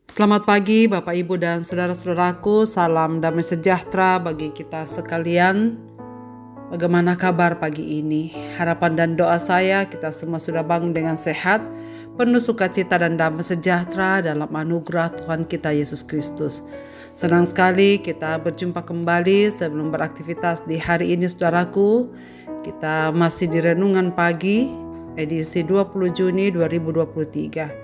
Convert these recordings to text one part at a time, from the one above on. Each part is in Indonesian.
Selamat pagi Bapak Ibu dan saudara-saudaraku, salam damai sejahtera bagi kita sekalian. Bagaimana kabar pagi ini? Harapan dan doa saya kita semua sudah bangun dengan sehat, penuh sukacita dan damai sejahtera dalam anugerah Tuhan kita Yesus Kristus. Senang sekali kita berjumpa kembali sebelum beraktivitas di hari ini saudaraku. Kita masih di Renungan Pagi, edisi 20 Juni 2023.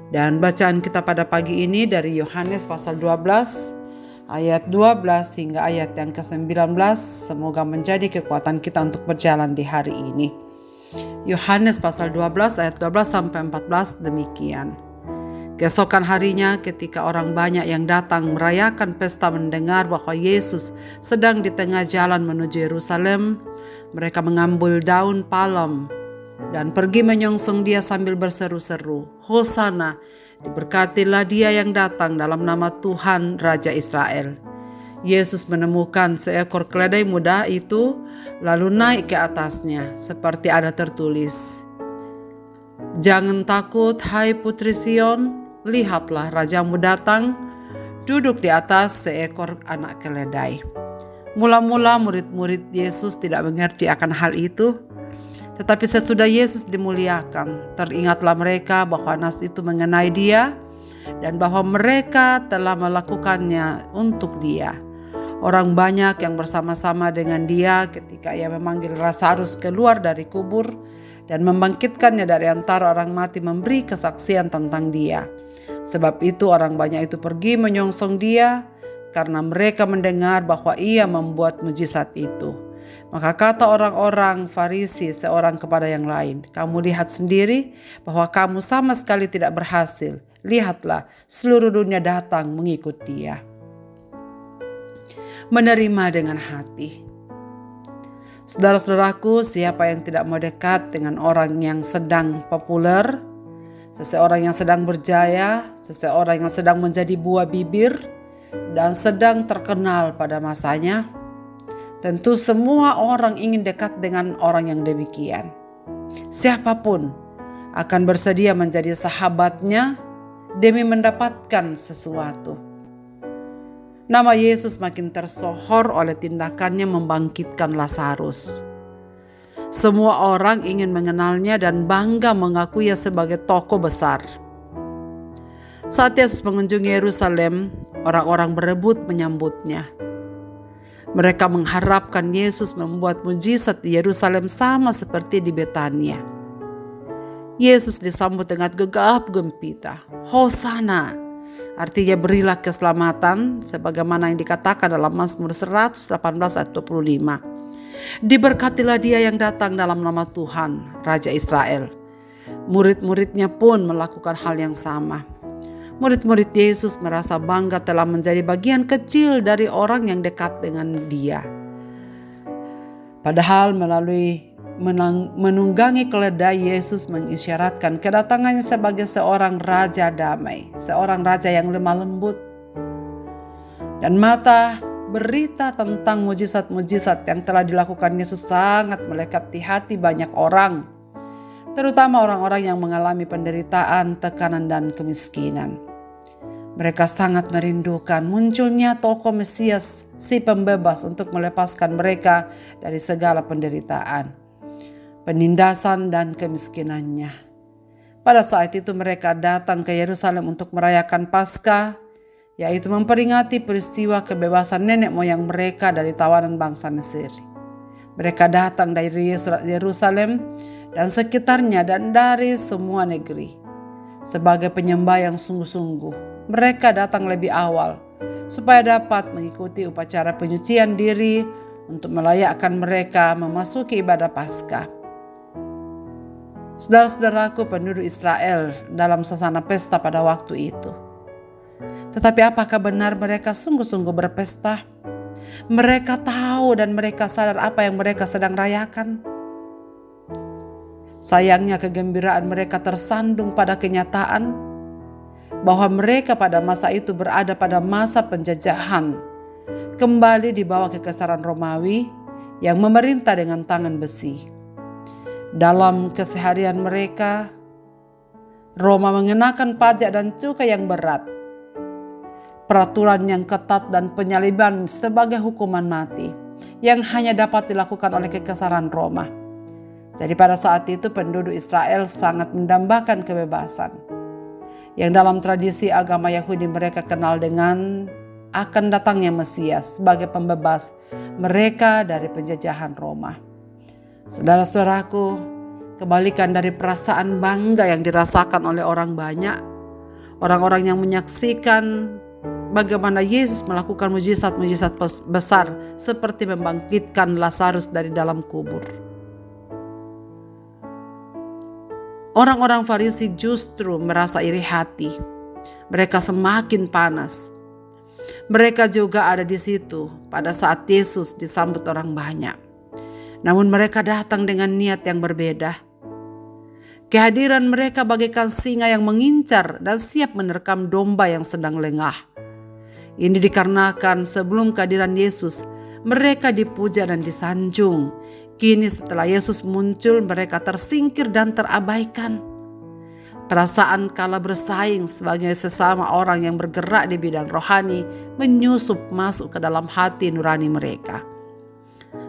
Dan bacaan kita pada pagi ini dari Yohanes pasal 12 ayat 12 hingga ayat yang ke-19. Semoga menjadi kekuatan kita untuk berjalan di hari ini. Yohanes pasal 12 ayat 12 sampai 14 demikian. Keesokan harinya ketika orang banyak yang datang merayakan pesta mendengar bahwa Yesus sedang di tengah jalan menuju Yerusalem, mereka mengambil daun palem dan pergi menyongsong dia sambil berseru-seru, "Hosana, diberkatilah dia yang datang dalam nama Tuhan Raja Israel." Yesus menemukan seekor keledai muda itu, lalu naik ke atasnya, seperti ada tertulis, "Jangan takut, hai putri Sion, lihatlah rajamu datang, duduk di atas seekor anak keledai." Mula-mula murid-murid Yesus tidak mengerti akan hal itu. Tetapi sesudah Yesus dimuliakan, teringatlah mereka bahwa nas itu mengenai dia dan bahwa mereka telah melakukannya untuk dia. Orang banyak yang bersama-sama dengan dia ketika ia memanggil Lazarus keluar dari kubur dan membangkitkannya dari antara orang mati memberi kesaksian tentang dia. Sebab itu orang banyak itu pergi menyongsong dia karena mereka mendengar bahwa ia membuat mujizat itu. Maka kata orang-orang Farisi seorang kepada yang lain, "Kamu lihat sendiri bahwa kamu sama sekali tidak berhasil. Lihatlah, seluruh dunia datang mengikut dia." Menerima dengan hati. Saudara-saudaraku, siapa yang tidak mau dekat dengan orang yang sedang populer, seseorang yang sedang berjaya, seseorang yang sedang menjadi buah bibir, dan sedang terkenal pada masanya? Tentu semua orang ingin dekat dengan orang yang demikian. Siapapun akan bersedia menjadi sahabatnya demi mendapatkan sesuatu. Nama Yesus makin tersohor oleh tindakannya membangkitkan Lazarus. Semua orang ingin mengenalnya dan bangga mengakuinya sebagai tokoh besar. Saat Yesus mengunjungi Yerusalem, orang-orang berebut menyambutnya. Mereka mengharapkan Yesus membuat mujizat di Yerusalem sama seperti di Betania. Yesus disambut dengan gegap gempita, "Hosana," artinya berilah keselamatan, sebagaimana yang dikatakan dalam Mazmur 118 ayat 25. "Diberkatilah dia yang datang dalam nama Tuhan, Raja Israel." Murid-muridnya pun melakukan hal yang sama. Murid-murid Yesus merasa bangga telah menjadi bagian kecil dari orang yang dekat dengan dia. Padahal melalui menunggangi keledai, Yesus mengisyaratkan kedatangannya sebagai seorang raja damai, seorang raja yang lemah lembut. Dan mata berita tentang mujizat-mujizat yang telah dilakukan Yesus sangat melekati hati banyak orang, terutama orang-orang yang mengalami penderitaan, tekanan, dan kemiskinan. Mereka sangat merindukan munculnya tokoh Mesias, si pembebas untuk melepaskan mereka dari segala penderitaan, penindasan, dan kemiskinannya. Pada saat itu mereka datang ke Yerusalem untuk merayakan Paskah, yaitu memperingati peristiwa kebebasan nenek moyang mereka dari tawanan bangsa Mesir. Mereka datang dari Yerusalem dan sekitarnya dan dari semua negeri. Sebagai penyembah yang sungguh-sungguh, mereka datang lebih awal supaya dapat mengikuti upacara penyucian diri untuk melayakkan mereka memasuki ibadah Paskah. Saudara-saudaraku, penduduk Israel dalam suasana pesta pada waktu itu. Tetapi apakah benar mereka sungguh-sungguh berpesta? Mereka tahu dan mereka sadar apa yang mereka sedang rayakan. Sayangnya kegembiraan mereka tersandung pada kenyataan bahwa mereka pada masa itu berada pada masa penjajahan, kembali di bawah kekaisaran Romawi yang memerintah dengan tangan besi. Dalam keseharian mereka, Roma mengenakan pajak dan cukai yang berat peraturan yang ketat dan penyaliban sebagai hukuman mati yang hanya dapat dilakukan oleh kekaisaran Roma. Jadi pada saat itu penduduk Israel sangat mendambakan kebebasan, yang dalam tradisi agama Yahudi mereka kenal dengan akan datangnya Mesias sebagai pembebas mereka dari penjajahan Roma. Saudara-saudaraku, kebalikan dari perasaan bangga yang dirasakan oleh orang banyak, orang-orang yang menyaksikan bagaimana Yesus melakukan mujizat-mujizat besar seperti membangkitkan Lazarus dari dalam kubur. Orang-orang Farisi justru merasa iri hati. Mereka semakin panas. Mereka juga ada di situ pada saat Yesus disambut orang banyak. Namun mereka datang dengan niat yang berbeda. Kehadiran mereka bagaikan singa yang mengincar dan siap menerkam domba yang sedang lengah. Ini dikarenakan sebelum kehadiran Yesus, mereka dipuja dan disanjung. Kini setelah Yesus muncul, mereka tersingkir dan terabaikan. Perasaan kalah bersaing sebagai sesama orang yang bergerak di bidang rohani menyusup masuk ke dalam hati nurani mereka.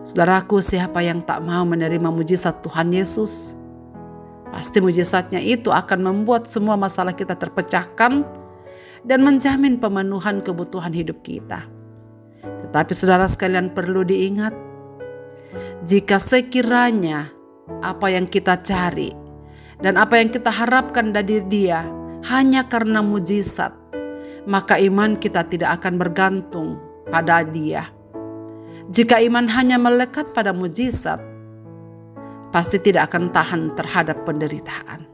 Saudaraku, siapa yang tak mau menerima mujizat Tuhan Yesus? Pasti mujizatnya itu akan membuat semua masalah kita terpecahkan dan menjamin pemenuhan kebutuhan hidup kita. Tetapi saudara sekalian perlu diingat, jika sekiranya apa yang kita cari dan apa yang kita harapkan dari Dia hanya karena mujizat, maka iman kita tidak akan bergantung pada Dia. Jika iman hanya melekat pada mujizat, pasti tidak akan tahan terhadap penderitaan.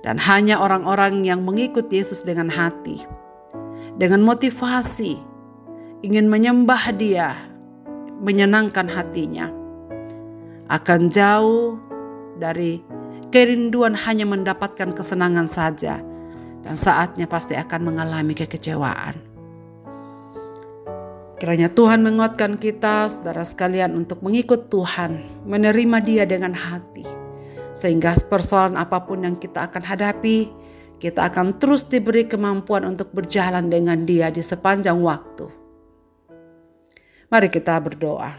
Dan hanya orang-orang yang mengikuti Yesus dengan hati, dengan motivasi, ingin menyembah Dia, menyenangkan hatinya, akan jauh dari kerinduan hanya mendapatkan kesenangan saja, dan saatnya pasti akan mengalami kekecewaan. Kiranya Tuhan menguatkan kita, saudara sekalian, untuk mengikut Tuhan, menerima Dia dengan hati. Sehingga persoalan apapun yang kita akan hadapi, kita akan terus diberi kemampuan untuk berjalan dengan Dia di sepanjang waktu. Mari kita berdoa.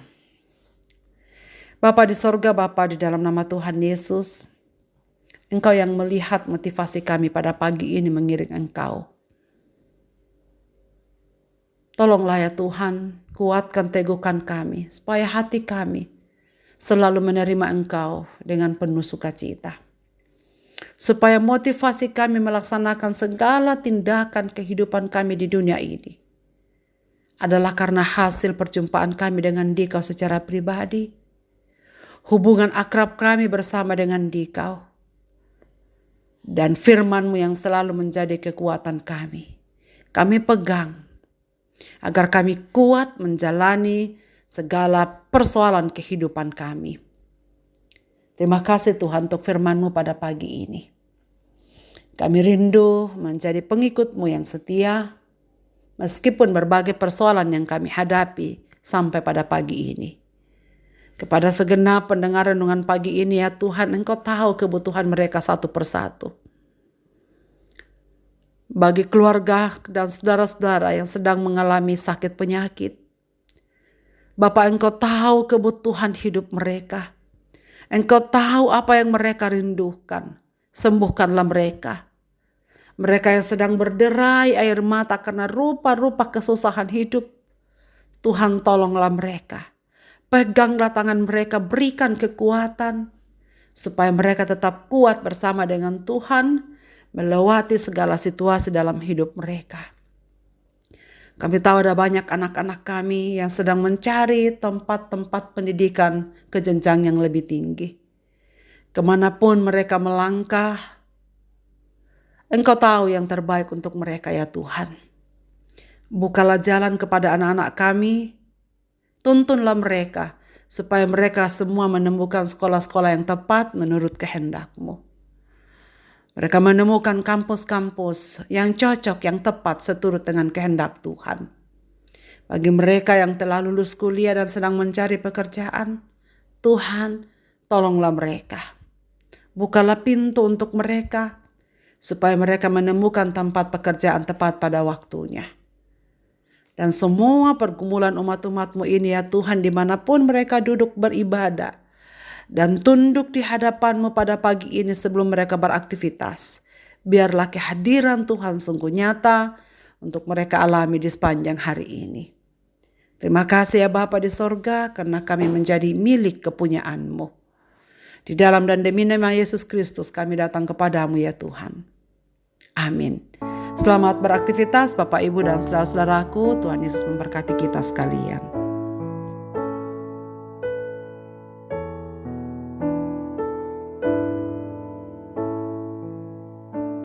Bapa di sorga, Bapa di dalam nama Tuhan Yesus, Engkau yang melihat motivasi kami pada pagi ini mengiring Engkau. Tolonglah ya Tuhan, kuatkan teguhkan kami, supaya hati kami selalu menerima Engkau dengan penuh sukacita. Supaya motivasi kami melaksanakan segala tindakan kehidupan kami di dunia ini adalah karena hasil perjumpaan kami dengan Dikau secara pribadi, hubungan akrab kami bersama dengan Dikau, dan firman-Mu yang selalu menjadi kekuatan kami. Kami pegang agar kami kuat menjalani segala persoalan kehidupan kami. Terima kasih Tuhan untuk firman-Mu pada pagi ini. Kami rindu menjadi pengikut-Mu yang setia, meskipun berbagai persoalan yang kami hadapi sampai pada pagi ini. Kepada segenap pendengar renungan pagi ini ya Tuhan, Engkau tahu kebutuhan mereka satu persatu. Bagi keluarga dan saudara-saudara yang sedang mengalami sakit penyakit, Bapa, Engkau tahu kebutuhan hidup mereka. Engkau tahu apa yang mereka rindukan. Sembuhkanlah mereka. Mereka yang sedang berderai air mata karena rupa-rupa kesusahan hidup, Tuhan tolonglah mereka. Peganglah tangan mereka, berikan kekuatan, supaya mereka tetap kuat bersama dengan Tuhan, melewati segala situasi dalam hidup mereka. Kami tahu ada banyak anak-anak kami yang sedang mencari tempat-tempat pendidikan ke jenjang yang lebih tinggi. Kemanapun mereka melangkah, Engkau tahu yang terbaik untuk mereka ya Tuhan. Bukalah jalan kepada anak-anak kami, tuntunlah mereka, supaya mereka semua menemukan sekolah-sekolah yang tepat menurut kehendak-Mu. Mereka menemukan kampus-kampus yang cocok, yang tepat seturut dengan kehendak Tuhan. Bagi mereka yang telah lulus kuliah dan sedang mencari pekerjaan, Tuhan tolonglah mereka. Bukalah pintu untuk mereka, supaya mereka menemukan tempat pekerjaan tepat pada waktunya. Dan semua pergumulan umat-umat-Mu ini ya Tuhan, dimanapun mereka duduk beribadah dan tunduk di hadapan-Mu pada pagi ini sebelum mereka beraktivitas, biarlah kehadiran Tuhan sungguh nyata untuk mereka alami di sepanjang hari ini. Terima kasih ya Bapa di sorga, karena kami menjadi milik kepunyaan-Mu. Di dalam dan demi nama Yesus Kristus kami datang kepadamu ya Tuhan. Amin. Selamat beraktivitas Bapak, Ibu, dan saudara-saudaraku. Tuhan Yesus memberkati kita sekalian.